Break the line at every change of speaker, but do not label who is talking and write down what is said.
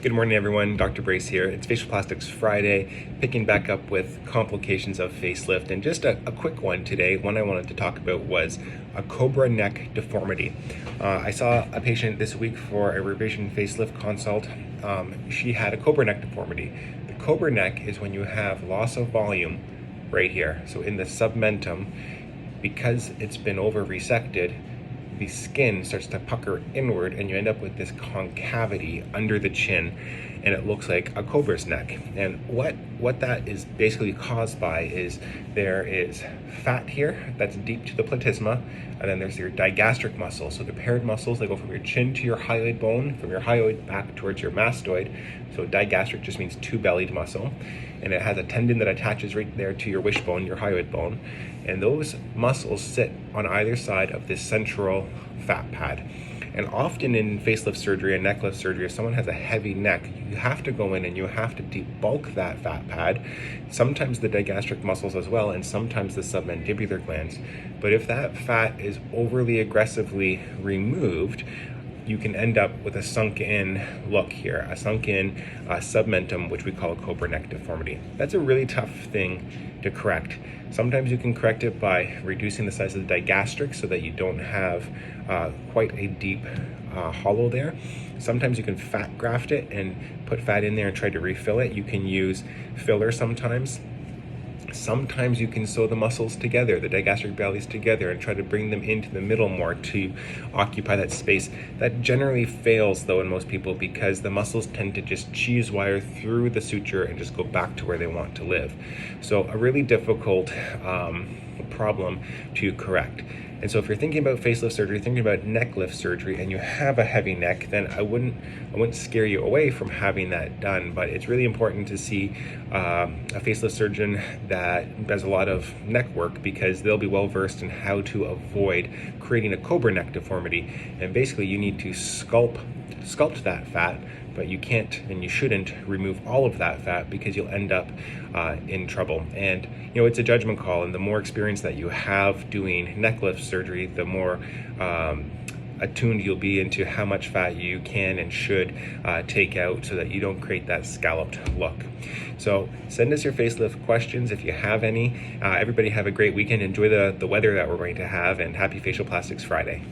Good morning, everyone. Dr. Brace here. It's Facial Plastics Friday, picking back up with complications of facelift. And just a quick one today. One I wanted to talk about was a cobra neck deformity. I saw a patient this week for a revision facelift consult. She had a cobra neck deformity. The cobra neck is when you have loss of volume right here. So in the submentum, because it's been over resected, the skin starts to pucker inward and you end up with this concavity under the chin, and it looks like a cobra's neck. And what that is basically caused by is there is fat here that's deep to the platysma, and then there's your digastric muscle. So the paired muscles, they go from your chin to your hyoid bone, from your hyoid back towards your mastoid. So digastric just means two-bellied muscle, and it has a tendon that attaches right there to your wishbone, your hyoid bone, and those muscles sit on either side of this central fat pad. And often in facelift surgery and neck lift surgery, if someone has a heavy neck, you have to go in and you have to debulk that fat pad, sometimes the digastric muscles as well, and sometimes the submandibular glands. But if that fat is overly aggressively removed, you can end up with a sunk-in look here, a sunk-in submentum, which we call a cobra neck deformity. That's a really tough thing to correct. Sometimes you can correct it by reducing the size of the digastric so that you don't have quite a deep hollow there. Sometimes you can fat graft it and put fat in there and try to refill it. You can use filler sometimes. Sometimes you can sew the muscles together, the digastric bellies together, and try to bring them into the middle more to occupy that space. That generally fails though in most people because the muscles tend to just cheese wire through the suture and just go back to where they want to live. So a really difficult problem to correct. And so if you're thinking about facelift surgery, thinking about neck lift surgery, and you have a heavy neck, then I wouldn't scare you away from having that done. But it's really important to see a facelift surgeon that does a lot of neck work, because they'll be well versed in how to avoid creating a cobra neck deformity. And basically you need to sculpt that fat, but you can't and you shouldn't remove all of that fat because you'll end up in trouble. And it's a judgment call, and the more experience that you have doing neck lift surgery, the more attuned you'll be into how much fat you can and should take out so that you don't create that scalloped look. So send us your facelift questions if you have any. Everybody have a great weekend. Enjoy the weather that we're going to have, and happy Facial Plastics Friday.